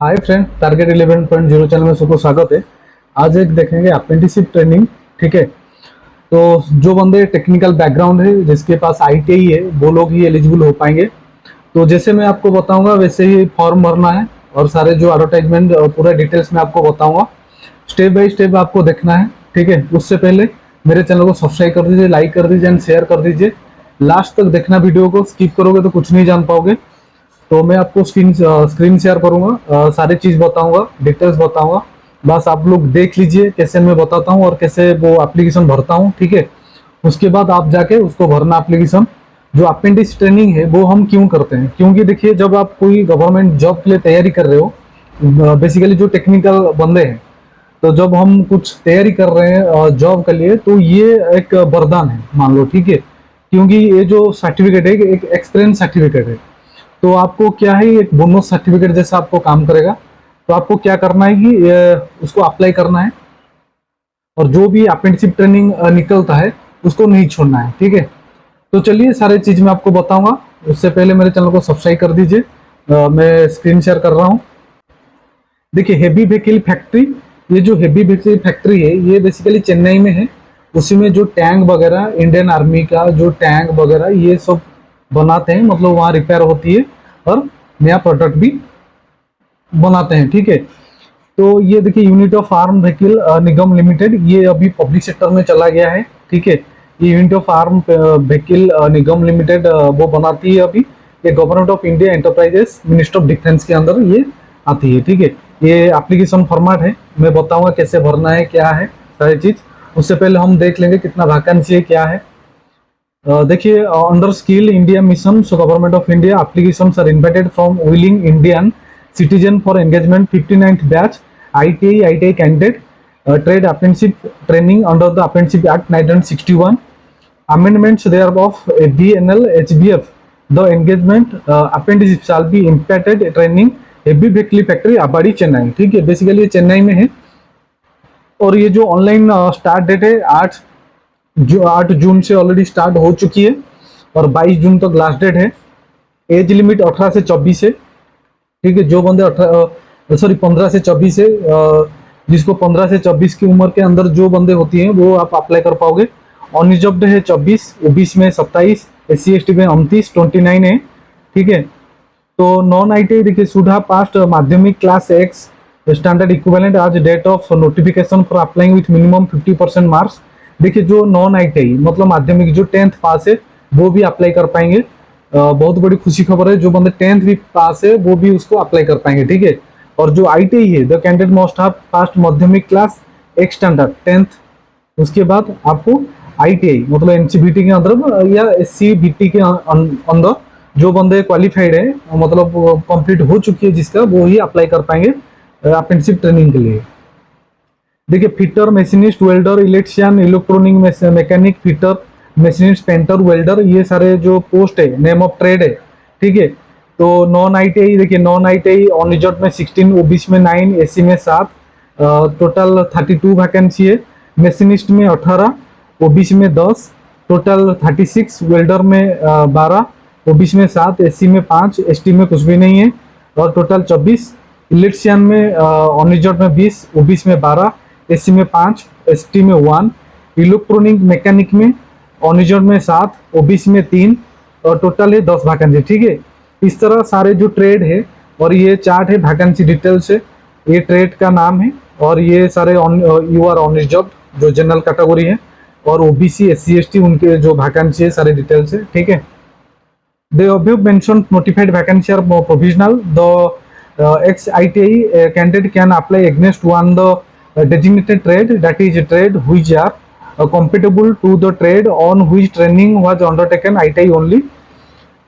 Hi friend, target 11.0 channel में सबको स्वागत है। आज एक देखेंगे अप्रेंटिसशिप ट्रेनिंग। ठीक है, तो जो बंदे टेक्निकल बैकग्राउंड है, जिसके पास आईटीआई है, वो लोग ही एलिजिबल हो पाएंगे। तो जैसे मैं आपको बताऊंगा वैसे ही फॉर्म भरना है और सारे जो एडवर्टाइजमेंट पूरा डिटेल्स में आपको बताऊंगा। स्टेप बाय स्टेप आपको देखना है। ठीक है, उससे पहले मेरे चैनल को सब्सक्राइब कर दीजिए, लाइक कर दीजिए एंड शेयर कर दीजिए। लास्ट तक देखना वीडियो को, स्किप करोगे तो कुछ नहीं जान पाओगे। तो मैं आपको स्क्रीन शेयर करूंगा, सारी चीज बताऊंगा, डिटेल्स बताऊंगा। बस आप लोग देख लीजिए कैसे मैं बताता हूँ और कैसे वो एप्लीकेशन भरता हूँ। ठीक है, उसके बाद आप जाके उसको भरना एप्लीकेशन। जो अप्रेंटिस ट्रेनिंग है वो हम क्यों करते हैं, क्योंकि देखिए जब आप कोई गवर्नमेंट जॉब के लिए तैयारी कर रहे हो, बेसिकली जो टेक्निकल बंदे हैं, तो जब हम कुछ तैयारी कर रहे हैं जॉब के लिए, तो ये एक वरदान है मान लो। ठीक है, क्योंकि ये जो सर्टिफिकेट है एक एक्सपीरियंस सर्टिफिकेट है। तो आपको क्या है, एक बोनस सर्टिफिकेट जैसा आपको काम करेगा। तो आपको क्या करना है कि उसको अप्लाई करना है और जो भी अप्रेंटिसशिप ट्रेनिंग निकलता है उसको नहीं छोड़ना है। ठीक है, तो चलिए सारे चीज मैं आपको बताऊंगा। उससे पहले मेरे चैनल को सब्सक्राइब कर दीजिए। मैं स्क्रीन शेयर कर रहा हूँ। देखिए, हेवी व्हीकल फैक्ट्री, ये जो हेवी व्हीकल फैक्ट्री है ये बेसिकली चेन्नई में है। उसी में जो टैंक वगैरह, इंडियन आर्मी का जो टैंक वगैरह ये सब बनाते हैं, मतलब वहाँ रिपेयर होती है और नया प्रोडक्ट भी बनाते हैं। ठीक है, तो ये देखिए unit of arm vehicle Nigam limited, ये अभी पब्लिक सेक्टर में चला गया है। ठीक है, ये unit of arm vehicle Nigam limited वो बनाती है अभी। ये government of India enterprises minister of defence के अंदर ये आती है। ठीक है, ये एप्लीकेशन फॉर्मेट है, मैं बताऊंगा कैसे भरना है, क्या है सारी चीज। उससे पहले हम देख लेंगे कितना वैकेंसी है, क्या है। देखिए, under skill India mission, so government of India applications are invited from willing Indian citizen for engagement 59th batch ITI candidate trade apprenticeship training under the Apprenticeship Act 1961 amendments thereof BNL HBF. The engagement apprenticeship shall be imparted training heavy vehicle factory Abadi Chennai. ठीक है, basically ये चेन्नई में है। और ये जो online start date है 8 जून से ऑलरेडी स्टार्ट हो चुकी है और 22 जून तक लास्ट डेट है। एज लिमिट 18 से 24 है। ठीक है, जो बंदे 15 से 24 है, जिसको 15 से 24 की उम्र के अंदर जो बंदे होती हैं वो आप अप्लाई कर पाओगे। अनरिजर्व्ड है 24, ओबीसी में 27, SC ST में 29, 29 है। ठीक है, तो नॉन आईटीआई देखिए शुड हैव पास्ड माध्यमिक class X standard equivalent as date of notification for applying with minimum 50% marks. देखिए, जो नॉन आईटीआई मतलब माध्यमिक जो 10th पास है वो भी अप्लाई कर पाएंगे। बहुत बड़ी खुशी खबर है, जो बंदे 10th भी पास है वो भी उसको अप्लाई कर पाएंगे। ठीक है, और जो आईटीआई है the candidate must have passed माध्यमिक क्लास एक स्टैंडर्ड 10th। उसके बाद आपको आईटीआई मतलब एनसीबीटी के अंदर या एससीबीटी के अंदर जो बंदे क्वालिफाइड है, मतलब कंप्लीट हो चुकी है जिसका, वो ही अप्लाई कर पाएंगे अप्रेंटिसशिप ट्रेनिंग के लिए। देखिए, fitter, machinist, welder, electrician, electronic mechanic, fitter, machinist, painter, welder, ये सारे जो पोस्ट है, नेम ऑफ ट्रेड है। ठीक है, तो नॉन आईटीआई देखिए, नॉन आईटीआई अनरिजर्व्ड में 16, ओबीसी में 9, एससी में 7, टोटल 32 वैकेंसी है। मशीनिस्ट में 18, ओबीसी में 10, टोटल 36, वेल्डर में 12, ओबीसी में 7, एससी में 5, एसटी में कुछ भी नहीं है और टोटल 24। इलेक्ट्रिशियन में अनरिजर्व्ड में 20, ओबीसी में 12, एससी में 5, एसटी में 1। इलेक्ट्रॉनिक मैकेनिक में अनरिजर्व्ड में 7, ओबीसी में 3 और टोटल है 10 वैकेंसी। ठीक है, इस तरह सारे जो ट्रेड है, और ये चार्ट है वैकेंसी डिटेल्स है, ये ट्रेड का नाम है। और ये सारे यू आर अनरिजर्व्ड जो जनरल कैटेगरी है, और ओबीसी, एससी एसटी उनके जो वैकेंसी है सारे डिटेल्स है। ठीक है, the above mentioned notified vacancy are provisional. The ex-ITI candidate can apply against one the designated trade, that is a trade which are compatible to the trade on which training was undertaken ITI only.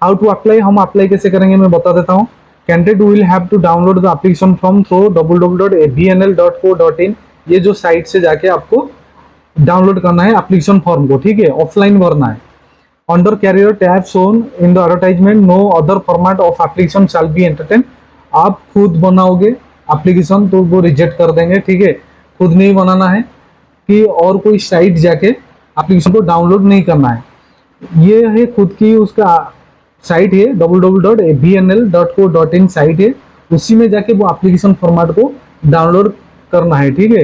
How to apply, हम apply कैसे करेंगे मैं बता देता हूँ। Candidate will have to download the application form through www.abnl.co.in, ये जो site से जाके आपको डाउनलोड करना है एप्लीकेशन फॉर्म को। ठीक है, ऑफलाइन भरना है। Under career tab shown in the advertisement, no other format of application shall be entertained. आप खुद बनाओगे एप्लीकेशन तो वो रिजेक्ट कर देंगे। ठीक है, खुद नहीं बनाना है कि और कोई साइट जाके एप्लीकेशन को डाउनलोड नहीं करना है। ये है खुद की उसका साइट है www.abnl.co.in साइट है, उसी में जाके वो एप्लीकेशन फॉर्मेट को डाउनलोड करना है, ठीक है।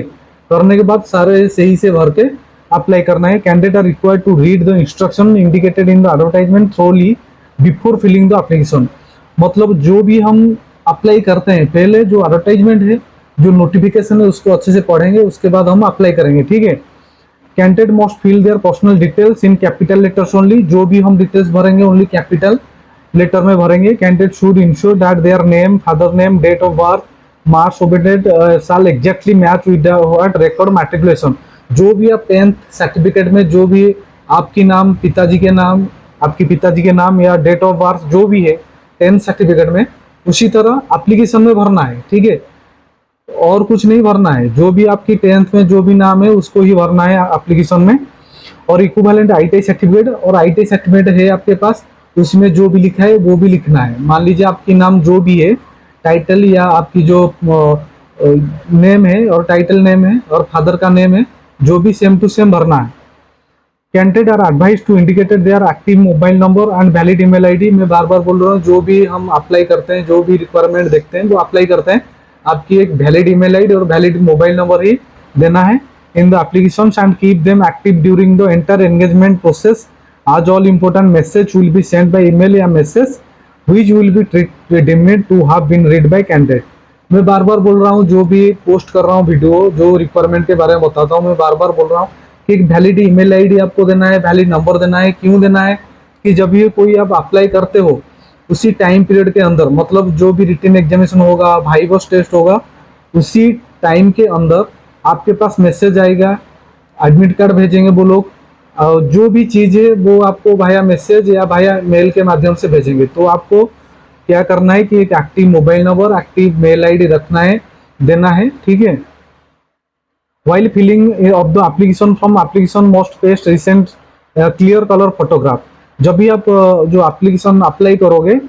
करने के बाद सारे सही से भर के अप्लाई करना है। Candidate are required to read the instruction indicated in the advertisement thoroughly before filling the application. मतलब जो भी हम अप्लाई करते हैं, पहले जो एडवर्टाइजमेंट है, जो नोटिफिकेशन है, उसको अच्छे से पढ़ेंगे, उसके बाद हम अप्लाई करेंगे, ठीक है। Candidate must fill their personal details in capital letters only. जो भी हम डिटेल्स भरेंगे ओनली कैपिटल लेटर में भरेंगे। Candidate should ensure that their name, father name, date of birth, marks obtained shall exactly match with what record matriculation. जो भी आप 10th certificate में जो भी आपकी नाम, पिताजी के नाम, आपके पिताजी के नाम या डेट ऑफ बर्थ जो भी है 10th सर्टिफिकेट में, उसी तरह एप्लीकेशन में भरना है, ठीक है। और कुछ नहीं भरना है, जो भी आपकी 10th में जो भी नाम है उसको ही भरना है एप्लीकेशन में। और इक्विवेलेंट आईटीआई सर्टिफिकेट, और आईटीआई सर्टिफिकेट है आपके पास, उसमें जो भी लिखा है वो भी लिखना है। मान लीजिए आपकी नाम जो भी है, टाइटल या आपकी जो नेम है और टाइटल नेम है और फादर का नेम है, जो भी सेम टू सेम भरना है। Candidate are advise to indicated their active mobile number and valid email ID. मैं बार बार बोल रहा हूँ, जो भी हम अप्लाई करते हैं, जो भी रिक्वायरमेंट देखते हैं, वो अप्लाई करते हैं, आपकी एक वैलिड ईमेल आईडी और वैलिड मोबाइल नंबर ही देना है in the applications and keep them active during the entire engagement process, as all important message will be send by email या message which will be deemed to have been read by candidate. मैं बार बार बोल रहा हूँ, जो भी post कर रहा हूँ वीडियो, जो रिक्वायरमेंट के बारे में बताता हूँ, मैं बार बार बोल रहा हूँ कि एक वैलिड ईमेल आईडी आपको देना है, वैलिड नंबर देना है। क्यों देना है कि जब ये कोई आप अप्लाई करते हो उसी टाइम पीरियड के अंदर, मतलब जो भी रिटन एग्जामिनेशन होगा, वाइवा टेस्ट होगा, उसी टाइम के अंदर आपके पास मैसेज आएगा, एडमिट कार्ड भेजेंगे वो लोग, और जो भी चीज़ है वो आपको भाया मैसेज या भाया मेल के माध्यम से भेजेंगे। तो आपको क्या करना है कि एक active mobile number, active mail ID रखना है, देना है, ठीक है। While filling of the application from application must paste recent clear color photograph। जब भी आप जो एप्लीकेशन अप्लाई करोगे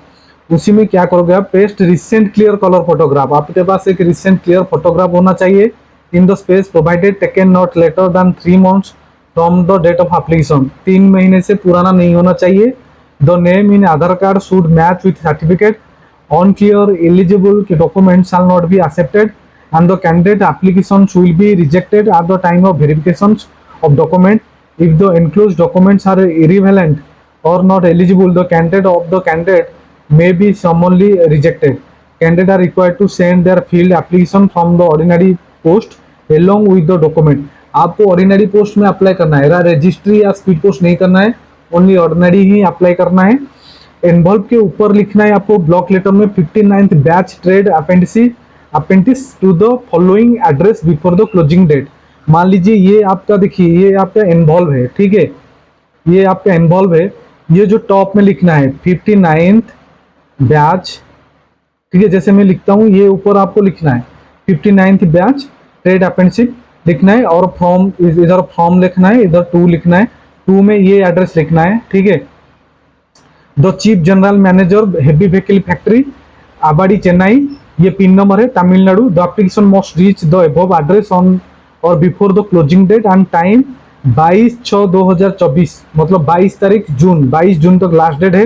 उसी में क्या करोगे आप, paste recent clear colour photograph. आपके पास एक रिसेंट क्लियर फोटोग्राफ होना चाहिए in the space provided taken not later than 3 months from the date of application. 3 महीने से पुराना नहीं होना चाहिए। The name in Aadhaar card should match with certificate. Unclear eligible document shall not be accepted and the candidate applications will be rejected at the time of verifications of document. If the enclosed documents are irrelevant or not eligible, the candidate may be summarily rejected. Candidates are required to send their filled application from the ordinary post along with the document। आपको ordinary post में apply करना है, registry या speed post नहीं करना है, only ordinary ही apply करना है। इन्वॉल्व के ऊपर लिखना है आपको ब्लॉक लेटर में 59th batch trade apprentice to the following address before the closing date. मान लीजिए ये आपका, देखिए ये आपका इन्वॉल्व है, ठीक है, ये आपका इन्वॉल्व है। ये जो टॉप में लिखना है 59th बैच, ठीक है, जैसे मैं लिखता हूँ, ये ऊपर आपको लिखना है 59th बैच ट्रेड अपेंडिस लिखना है, और फॉर्म, इधर फॉर्म लिखना है, इधर 2 लिखना है, 2 में ये एड्रेस लिखना है, ठीक है। The chief general manager heavy vehicle factory Avadi Chennai, ये पिन नंबर है Tamil Nadu. The application must reach the above address on और before the closing date and time 22/6/2024, मतलब 22 तारीख जून, 22 जून तक लास्ट डेट है।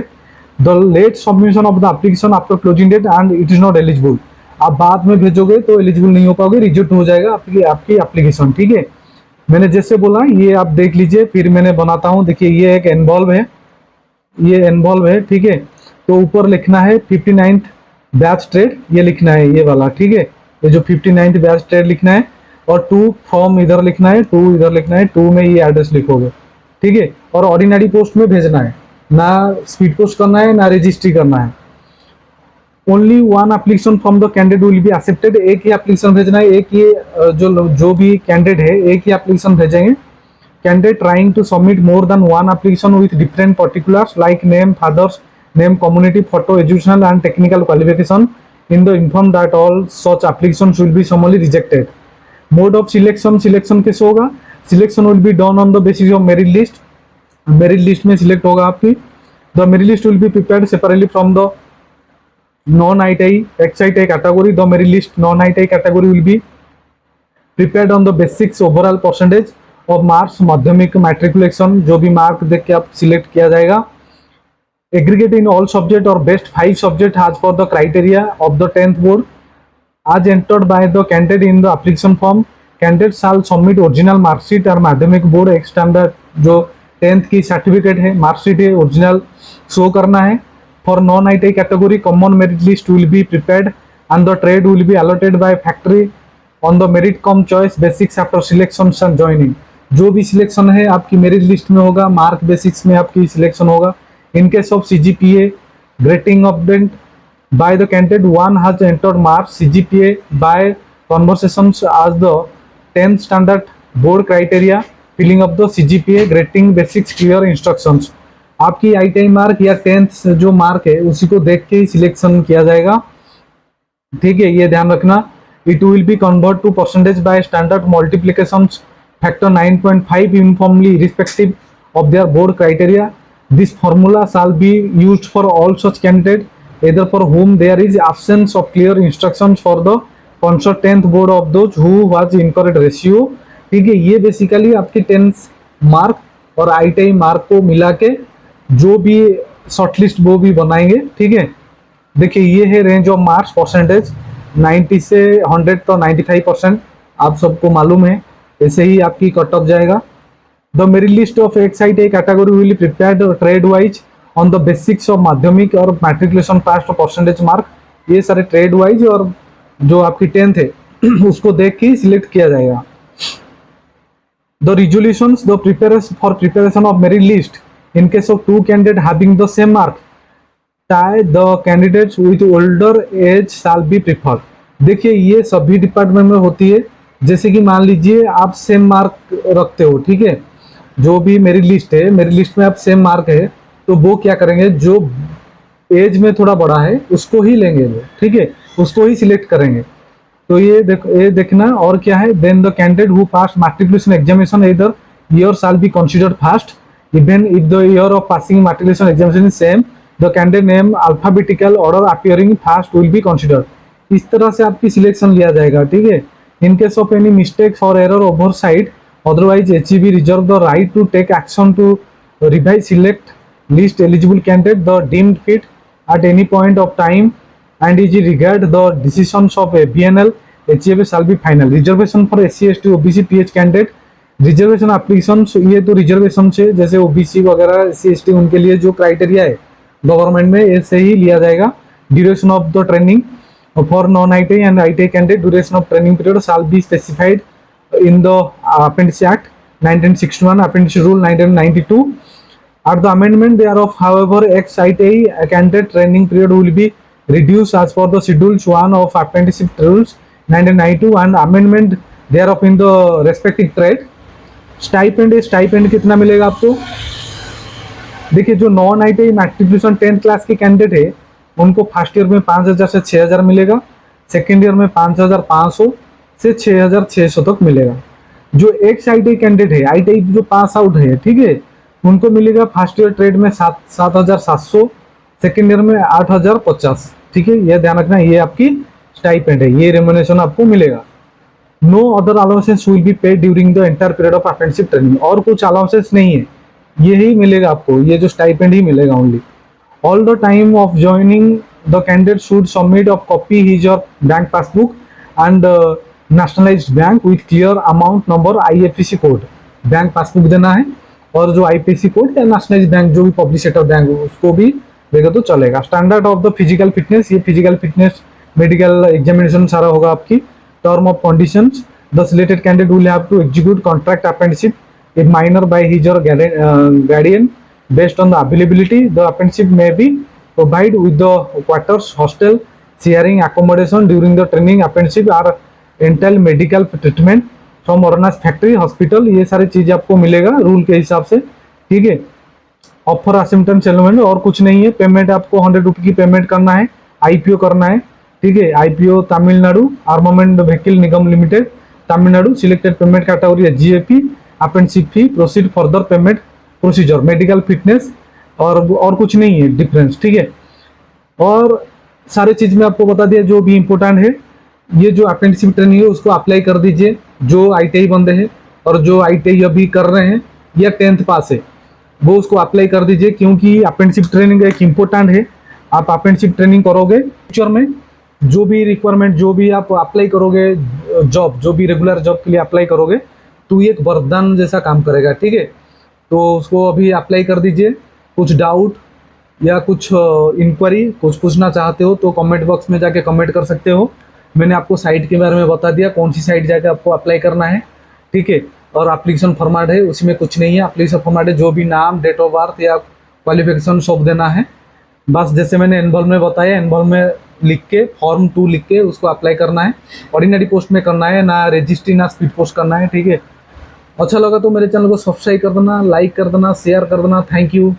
The late submission of the application after closing date and it is not eligible. आप बाद में भेजोगे तो एलिजिबल नहीं हो पाओगे, रिजेक्ट हो जाएगा आपकी एप्लीकेशन, ठीक है। मैंने जैसे बोला ये आप देख लीजिए, फिर मैंने बनाता हूँ। देखिए ये एक इन्वॉल्व है, ये इन्वॉल्व है, ठीक है। तो ऊपर लिखना है 59th बैच ट्रेड, ये लिखना है ये वाला, ठीक है, ये जो 59th बैच ट्रेड लिखना है, और 2 फॉर्म इधर लिखना है, 2 इधर लिखना है, 2 में ये एड्रेस लिखोगे, ठीक है। और ऑर्डिनरी पोस्ट में भेजना है, ना स्पीड पोस्ट करना है, ना रजिस्ट्री करना है। Only 1 application from the candidate will be accepted. एक ही एप्लीकेशन भेजना है, एक ही जो भी कैंडिडेट है एक ही एप्लीकेशन भेजेंगे। Candidate trying to submit more than 1 application with different particulars like name, father's name, community, photo, educational and technical qualification in the inform that all such applications will be summarily rejected. Mode of selection कैसे होगा? Selection will be done on the basis of merit list. Merit list में select होगा आपकी। The merit list will be prepared separately from the non-ITI ex-ITI category. The merit list non-ITI category will be prepared on the basics overall percentage of marks, माध्यमिक matriculation, जो भी mark देख के आप select किया जाएगा। aggregate in all subject or best 5 subject as per the criteria of the 10th board as entered by the candidate in the application form. Candidate shall submit original marksheet और माध्यमिक board एक standard जो 10th की certificate है marksheet है original show करना है. For non ITI category common merit list will be prepared and the trade will be allotted by factory on the merit cum choice basics after selection and joining. जो भी selection है आपकी merit list में होगा, mark basics में आपकी selection होगा. इन case of CGPA grating obtained by the candidate, one has entered marks CGPA by conversations as the 10th standard board criteria filling up the CGPA grading basics clear instructions. आपकी ITI mark या 10th जो mark है उसी को देख के ही selection किया जाएगा. ठीक है, ये ध्यान रखना. It will be convert to percentage by standard multiplications factor 9.5 uniformly irrespective of their board criteria. This formula shall be used for all such candidates either for whom there is absence of clear instructions for the concerned 10th board of those who was incorrect ratio. ठीक है, ये basically आपकी 10th mark और ITI mark को मिला के जो भी शॉर्टलिस्ट वो भी बनाएंगे. ठीक है, देखिए ये है रेंज ऑफ मार्क्स परसेंटेज 90 से 100 तो 95% आप सबको मालूम है. ऐसे ही आपकी कट ऑफ जाएगा. The merit list of x ITI category will prepared trade wise on the basics of माध्यमिक और मैट्रिकुलेशन पास परसेंटेज मार्क. ये सारे ट्रेड वाइज और जो आपकी 10th है उसको देख के सिलेक्ट किया जाएगा. The resolutions the preparation for preparation of merit list in case of 2 candidate having the same mark tie the candidates with older age shall be preferred. देखिए ये सभी डिपार्टमेंट में होती है. जैसे कि मान लीजिए आप सेम मार्क रखते हो, ठीक है, जो भी मेरिट लिस्ट है, मेरिट लिस्ट में आप सेम मार्क है तो वो क्या करेंगे, जो एज में थोड़ा बड़ा है उसको ही लेंगे वो. ठीक है, उसको ही सिलेक्ट करेंगे. तो ये देखना. और क्या है, then the candidate who pass matriculation examination इधर year shall be considered first even if the year of passing matriculation examination is same the candidate name alphabetical order appearing first will be considered. इस तरह से आपकी selection लिया जाएगा. ठीक है, in case of any mistake for error oversight otherwise HEB reserve the right to take action to revise select list eligible candidate the deemed fit at any point of time and is regard the decisions of BNL HEB shall be final. Reservation for SC ST OBC PH candidate reservation application. ये तो reservation से जैसे OBC वगैरह SC ST उनके लिए जो criteria है government में ऐसे ही लिया जाएगा. Duration of the training for non ITI and ITI candidate duration of training period shall be specified in the Appendix Act 1961, Appendix Rule 1992. At the amendment thereof, however, ex-ITI candidate training period will be reduced as per the Schedule 1 of Appendix Rules 1992 and amendment thereof in the respective trade. Stipend है, stipend कितना मिलेगा आपको? देखिए जो non ITI matriculation 10th class के candidate है उनको first year में 5000 से 6000 मिलेगा, सेकेंड ईयर में 5500 से 6600 तक मिलेगा. जो एक्स ITI कैंडिडेट है, ITI जो पास आउट है, ठीक है, उनको मिलेगा फर्स्ट ईयर ट्रेड में 7700, सेकेंड ईयर में 8050. ठीक है, ये ध्यान रखना. ये आपकी स्टाइपेंड है, ये रेम्युनरेशन आपको मिलेगा. No other allowances will be paid during the entire period of apprenticeship training. और कुछ अलाउंसेस नहीं है, ये ही मिलेगा आपको, ये जो स्टाइपेंड ही मिलेगा only. All the time of joining the candidate should submit of copy his और bank passbook and nationalised bank with clear amount number IFSC code. Bank passbook देना है और जो IPSC कोड या नेशनलाइज्ड बैंक जो भी पब्लिशेटर बैंक उसको भी देगा तो चलेगा. Standard of the physical fitness, ये फिजिकल फिटनेस मेडिकल एग्जामिनेशन सारा होगा आपकी. Term of conditions the selected candidate will have to execute contract apprenticeship if minor by his or guardian based on the availability. The apprenticeship may be provide with the quarters, hostel, sharing accommodation during the training. Apprenticeship are entail medical treatment from Oranas factory hospital. ये सारी चीज़ आपको मिलेगा rule के हिसाब से. ठीक है, offer assistant सेलमेंट और कुछ नहीं है. पेमेंट आपको 100 रुपये की पेमेंट करना है, IPO करना है. ठीक है, IPO Tamil Nadu armament vehicle Nigam limited Tamil Nadu. Selected payment category है GAP. Apprenticeship fee proceed further payment procedure medical fitness और कुछ नहीं है डिफरेंस. ठीक है, और सारे चीज़ में आपको बता दिया जो भी इम्पोर्टेंट है. ये जो अप्रेंटिसशिप ट्रेनिंग है उसको अप्लाई कर दीजिए जो ITI बंदे हैं और जो ITI अभी कर रहे हैं या 10th पास है. वो उसको अप्लाई कर दीजिए, क्योंकि अप्रेंटिसशिप ट्रेनिंग एक इम्पोर्टेंट है। आप अप्रेंटिसशिप ट्रेनिंग करोगे, फ्यूचर में जो भी रिक्वायरमेंट, जो भी आप अप्लाई करोगे जॉब, जो भी रेगुलर जॉब के लिए अप्लाई करोगे, तो ये एक वरदान जैसा काम करेगा, ठीक है। तो उसको अभी अप्लाई कर दीजिए। कुछ डाउट या कुछ इंक्वायरी, कुछ पूछना चाहते हो तो कमेंट बॉक्स में जाके कमेंट कर सकते हो। मैंने आपको साइट के बारे में बता दिया, कौन सी साइट जाके आपको अप्लाई करना है, ठीक है। और एप्लीकेशन फॉर्मेट है, उसमें कुछ नहीं है। एप्लीकेशन फॉर्मेट है, जो भी नाम, डेट ऑफ बर्थ या क्वालिफिकेशन सब देना है। बस जैसे मैंने एनवॉल्व में बताया, एनवॉल्व में लिख के फॉर्म 2 लिख के उसको अप्लाई करना है। ऑर्डिनरी पोस्ट में करना है, ना रजिस्ट्री ना स्पीड पोस्ट करना है, ठीक है। अच्छा लगा तो मेरे चैनल को सब्सक्राइब कर देना, लाइक कर देना, शेयर कर देना। Thank you.